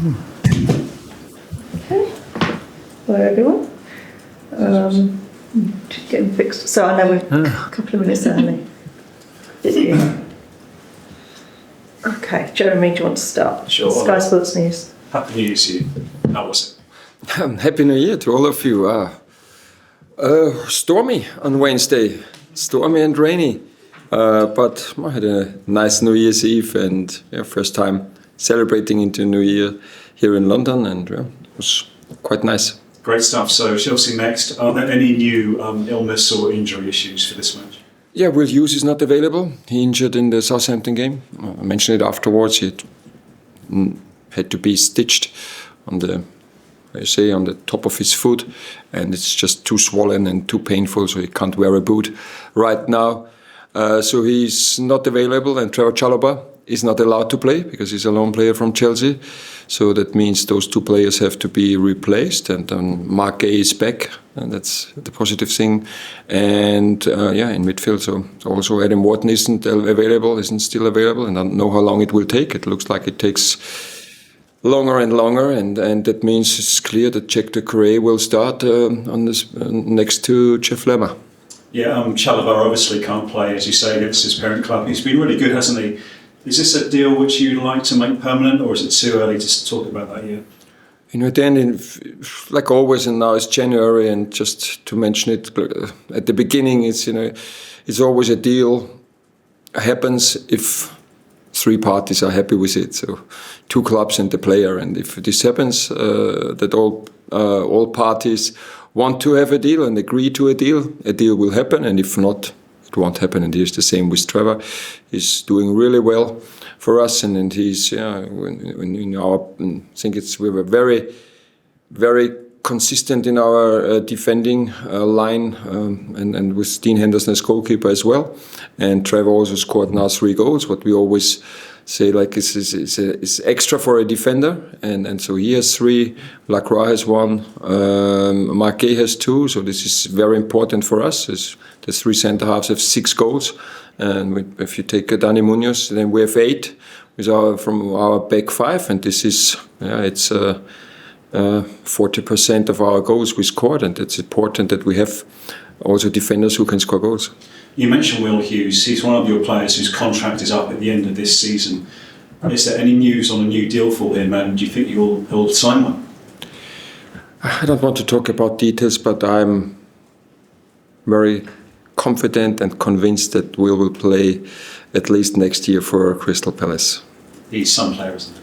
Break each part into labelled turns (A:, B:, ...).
A: Okay. Hello everyone. Just getting fixed. So I know we're a couple of minutes early. Okay, Jeremy, do you want to start?
B: Sure.
A: Sky Sports News.
B: Happy New Year to you. How was it?
C: Happy New Year to all of you. Stormy on Wednesday, stormy and rainy, but I had a nice New Year's Eve and first time celebrating into New Year here in London, and it was quite nice.
B: Great stuff. So Chelsea next. Are there any new illness or injury issues for this match?
C: Yeah, Will Hughes is not available. He injured in the Southampton game. I mentioned it afterwards. He had to be stitched on the top of his foot, and it's just too swollen and too painful, so he can't wear a boot right now. So he's not available, and Chalobah is not allowed to play because he's a loan player from Chelsea. So that means those two players have to be replaced, and Mark Gay is back, and that's the positive thing. And in midfield, so also Adam Wharton isn't still available, and I don't know how long it will take. It looks like it takes longer and longer, and that means it's clear that Jack de Correa will start on this next to Jeff Lemmer.
B: Yeah, Chalobah obviously can't play, as you say, against his parent club. He's been really good, hasn't he? Is this a deal which you'd like to make permanent, or is it too early to talk about that yet?
C: At the end, like always, and now it's January, and just to mention it at the beginning, it's always a deal happens if three parties are happy with it. So, two clubs and the player, and if this happens, that all parties want to have a deal and agree to a deal will happen, and if not, it won't happen. And here's the same with Trevor. He's doing really well for us, and he's I think we were very, very consistent in our defending line, and with Dean Henderson as goalkeeper as well. And Trevor also scored now 3 goals. What we always say, like, is extra for a defender, and so he has 3, Lacroix has 1, Marquet has 2, so this is very important for us. The 3 centre halves have 6 goals, and if you take Dani Munoz, then we have 8 from our back 5, and this is 40% of our goals we scored, and it's important that we have also defenders who can score goals.
B: You mentioned Will Hughes. He's one of your players whose contract is up at the end of this season. Is there any news on a new deal for him, and do you think he'll sign one?
C: I don't want to talk about details, but I'm very confident and convinced that Will play at least next year for Crystal Palace.
B: He's some player, isn't he?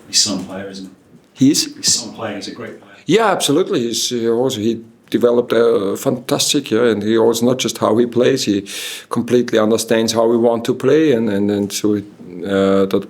B: He's some player, isn't
C: he? He's
B: some player. He's a great player.
C: Yeah, absolutely. He developed a fantastic, and he also not just how he plays, he completely understands how we want to play, and so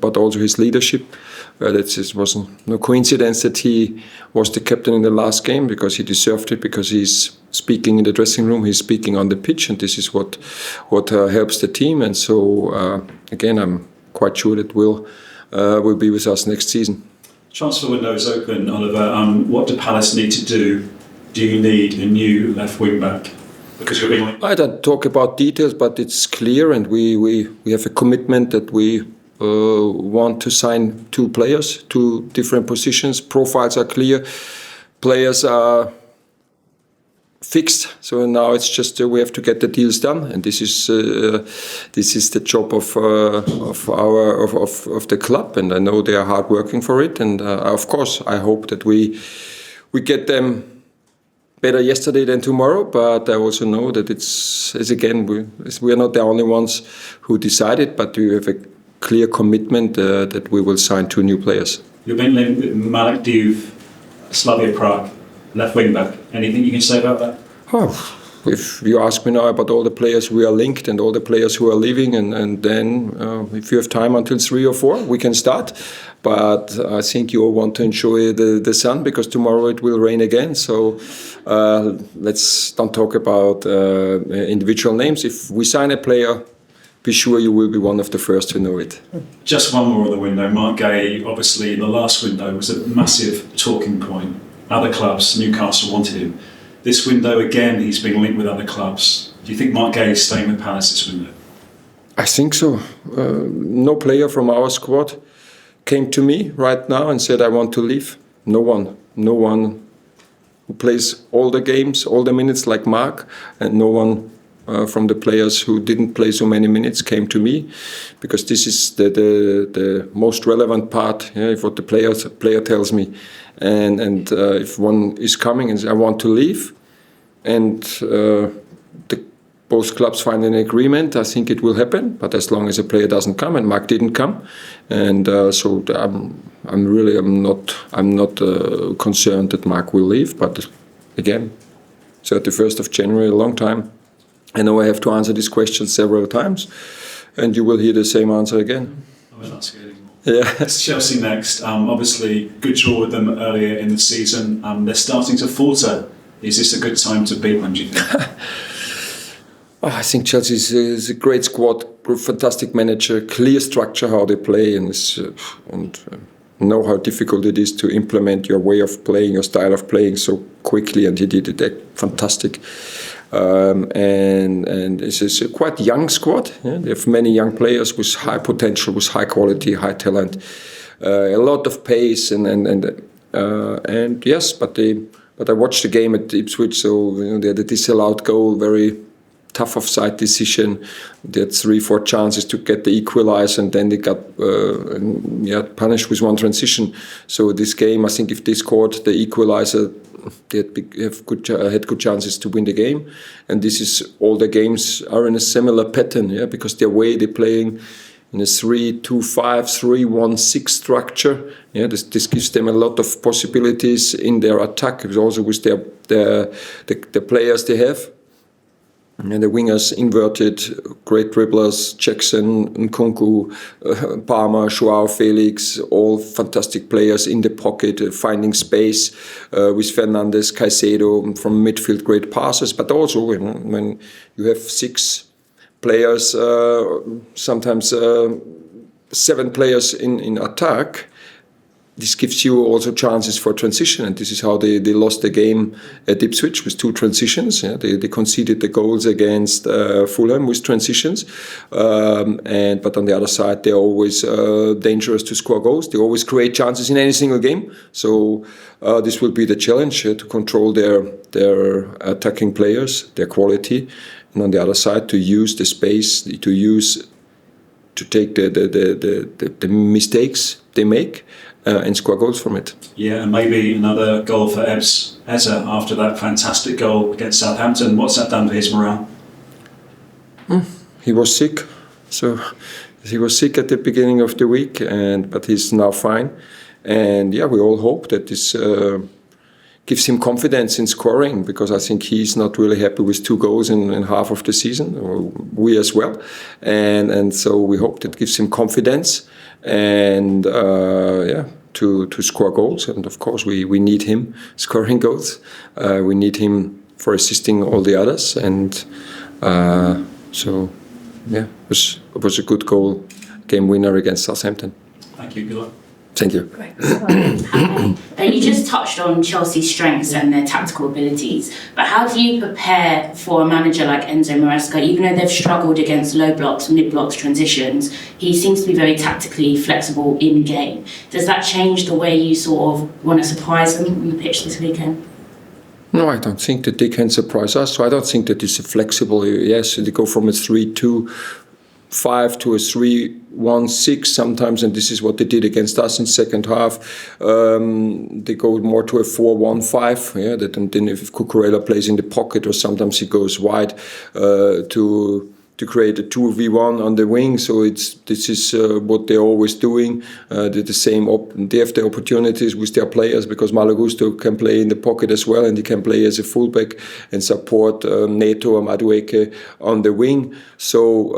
C: but also his leadership. It wasn't no coincidence that he was the captain in the last game, because he deserved it, because he's speaking in the dressing room, he's speaking on the pitch, and this is what helps the team. And so again, I'm quite sure that Will be with us next season.
B: Transfer window is open, Oliver. What do Palace need to do? Do you need a new left wing back? Because
C: I don't talk about details, but it's clear, and we have a commitment that we want to sign 2 players, 2 different positions. Profiles are clear, players are fixed. So now it's just we have to get the deals done, and this is the job of the club, and I know they are hard working for it. And of course, I hope that we get them better yesterday than tomorrow, but I also know that we are not the only ones who decided, but we have a clear commitment that we will sign 2 new players.
B: You've been linked with Malik Diouf, Slavia Prague, left wing back. Anything you can say about that?
C: If you ask me now about all the players we are linked and all the players who are leaving, and then if you have time until 3 or 4, we can start. But I think you all want to enjoy the sun, because tomorrow it will rain again. So let's don't talk about individual names. If we sign a player, be sure you will be one of the first to know it.
B: Just one more of the window. Mark Gay, obviously, in the last window was a massive talking point. Other clubs, Newcastle wanted him. This window, again, he's been linked with other clubs. Do you think Mark Gay is staying with Palace this window?
C: I think so. No player from our squad came to me right now and said, I want to leave. No one who plays all the games, all the minutes like Mark, and no one from the players who didn't play so many minutes came to me, because this is the most relevant part, if what the player tells me. And if one is coming and says, I want to leave, and both clubs find an agreement, I think it will happen. But as long as a player doesn't come, and Mark didn't come, and so I'm not concerned that Mark will leave. But again, 31st of January, a long time. I know I have to answer this question several times, and you will hear the same answer again.
B: I won't ask it anymore.
C: Yeah.
B: It's Chelsea next. Obviously, good draw with them earlier in the season. They're starting to falter. Is this a good time to beat them, do you think?
C: I think Chelsea is a great squad, fantastic manager, clear structure how they play, and know how difficult it is to implement your way of playing, your style of playing so quickly, and he did it fantastic. And this is a quite young squad. Yeah? They have many young players with high potential, with high quality, high talent, a lot of pace, and yes, but I watched the game at Ipswich, so they had a disallowed goal, very tough offside decision. They had 3-4 chances to get the equaliser, and then they got punished with one transition. So this game, I think, if they scored the equaliser, they had good chances to win the game. And this is, all the games are in a similar pattern, because the way they're playing in a 3-2-5, 3-1-6 structure. This gives them a lot of possibilities in their attack, also with the players they have. And the wingers inverted, great dribblers, Jackson, Nkunku, Palmer, Joao Felix, all fantastic players in the pocket, finding space with Fernandes, Caicedo, from midfield, great passes. But also, when you have 6 players, sometimes 7 players in attack, this gives you also chances for transition, and this is how they lost the game at Ipswich with 2 transitions. They conceded the goals against Fulham with transitions, but on the other side they're always dangerous to score goals. They always create chances in any single game. So this will be the challenge to control their attacking players, their quality, and on the other side to use the space, to take the mistakes they make. And score goals from it.
B: Yeah, and maybe another goal for Eze after that fantastic goal against Southampton. What's that done for his morale? He
C: was sick, so he was sick at the beginning of the week, but he's now fine. And we all hope that this gives him confidence in scoring, because I think he's not really happy with 2 goals in half of the season, or we as well. And so we hope that gives him confidence. And to score goals, and of course we need him scoring goals. We need him for assisting all the others, and it was a good game winner against Southampton.
B: Thank you. Good luck.
C: Thank you.
A: Great.
D: You just touched on Chelsea's strengths and their tactical abilities, but how do you prepare for a manager like Enzo Maresca? Even though they've struggled against low blocks, mid blocks, transitions, he seems to be very tactically flexible in game. Does that change the way you sort of want to surprise them on the pitch this weekend?
C: No, I don't think that they can surprise us. So I don't think that it's flexible. Yes, they go from a 3-2-5 to a 3-1-6 sometimes, and this is what they did against us in second half. They go more to a 4-1-5. And then if Cucurella plays in the pocket, or sometimes he goes wide to create a 2v1 on the wing. So this is what they're always doing. They have the opportunities with their players, because Malo Gusto can play in the pocket as well, and he can play as a fullback and support Neto or Madueke on the wing. So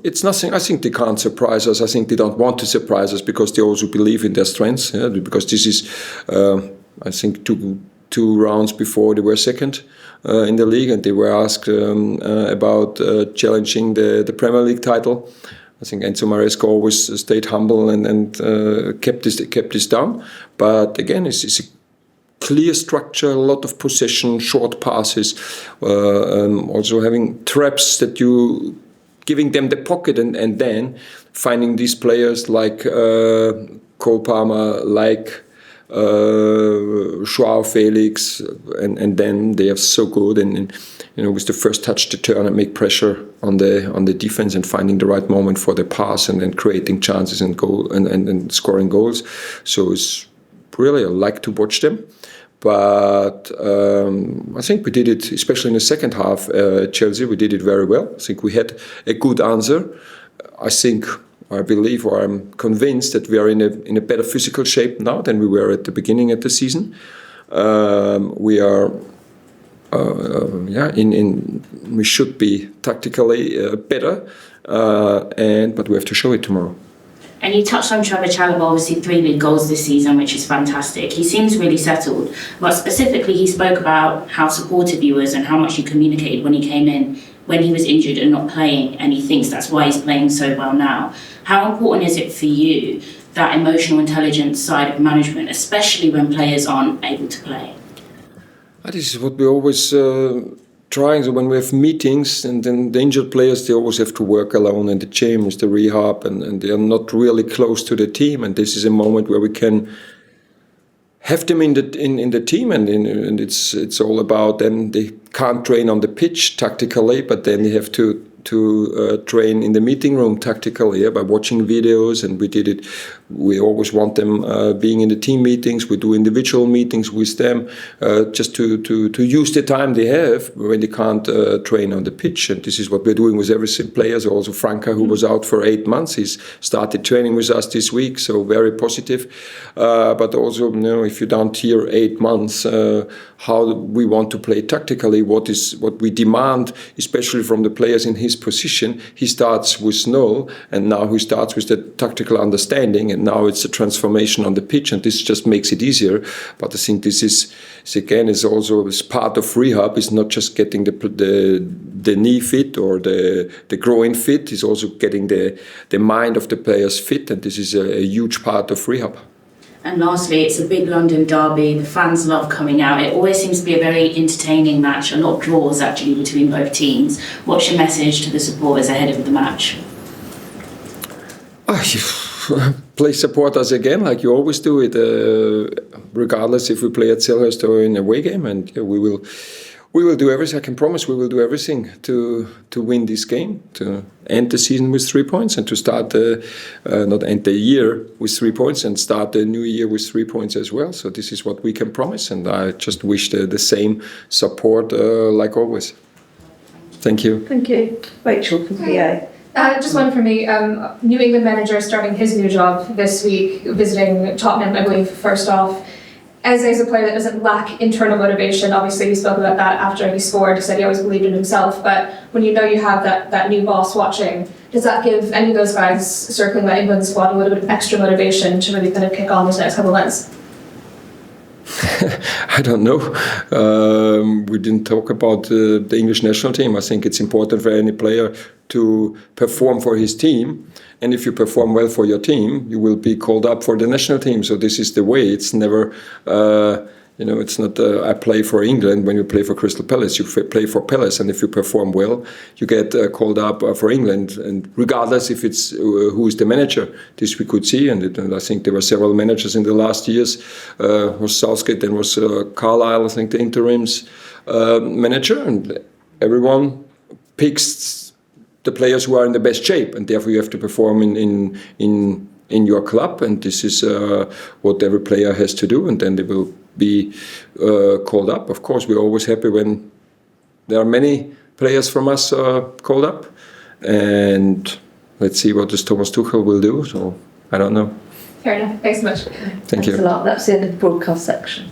C: it's nothing. I think they can't surprise us. I think they don't want to surprise us, because they also believe in their strengths. Because this is, I think, two rounds before they were second in the league, and they were asked about challenging the Premier League title. I think Enzo Maresca always stayed humble and kept this down. But again, it's a clear structure, a lot of possession, short passes, also having traps that giving them the pocket, and then finding these players like Cole Palmer, like Joao Felix, and then they are so good, and with the first touch to turn and make pressure on the defense and finding the right moment for the pass and then creating chances and goal and scoring goals. So it's really, I like to watch them. But I think we did it, especially in the second half, Chelsea, we did it very well. I think we had a good answer. I believe, or I'm convinced that we are in a better physical shape now than we were at the beginning of the season. We are, we should be tactically better, but we have to show it tomorrow.
D: And you touched on Trevor Chalobah, obviously 3 league goals this season, which is fantastic. He seems really settled, but specifically he spoke about how supportive he was and how much he communicated when he came in, when he was injured and not playing, and he thinks that's why he's playing so well now. How important is it for you, that emotional intelligence side of management, especially when players aren't able to play?
C: This is what we always trying. So when we have meetings, and then the injured players, they always have to work alone in the gym with the rehab, and they are not really close to the team. And this is a moment where we can have them in the team, and it's all about, then they can't train on the pitch tactically, but then they have to train in the meeting room tactically, by watching videos. And we did it. We always want them being in the team meetings. We do individual meetings with them, just to use the time they have when they can't train on the pitch. And this is what we're doing with every player. So also Franca, who was out for 8 months, he's started training with us this week, so very positive. But also, if you don't hear 8 months, how we want to play tactically, what we demand, especially from the players in his position. He starts with null, and now he starts with the tactical understanding, and now it's a transformation on the pitch, and this just makes it easier. But I think this is also as part of rehab. It's not just getting the knee fit or the groin fit. It's also getting the mind of the players fit, and this is a huge part of rehab.
D: And lastly, it's a big London derby. The fans love coming out. It always seems to be a very entertaining match. A lot of draws actually between both teams. What's your message to the supporters ahead of the match?
C: Please support us again, like you always do it, regardless if we play at Selhurst or in a away game, and we will do everything. I can promise we will do everything to win this game, to end the season with 3 points, and to start not end the year with 3 points and start the new year with 3 points as well. So this is what we can promise, and I just wish the same support like always. Thank you.
A: Thank you. Rachel from PA.
E: Just one for me. New England manager starting his new job this week, visiting Tottenham, I believe, first off. Eze is a player that doesn't lack internal motivation. Obviously, he spoke about that after he scored. He said he always believed in himself. But when you know you have that new boss watching, does that give any of those guys circling that England squad a little bit of extra motivation to really kind of kick on this next couple of months?
C: I don't know. We didn't talk about the English national team. I think it's important for any player to perform for his team. And if you perform well for your team, you will be called up for the national team. So this is the way. It's never, it's not I play for England. When you play for Crystal Palace, you play for Palace. And if you perform well, you get called up for England. And regardless if it's who is the manager, this we could see. And I think there were several managers in the last years. Was Southgate, then was Carlisle, I think, the interims manager. And everyone picks the players who are in the best shape, and therefore you have to perform in your club, and this is what every player has to do, and then they will be called up. Of course, we're always happy when there are many players from us called up, and let's see what this Thomas Tuchel will do. So I don't know.
E: Fair enough. Thanks so much.
C: Thank you.
A: Thanks a lot. That's the end of the broadcast section.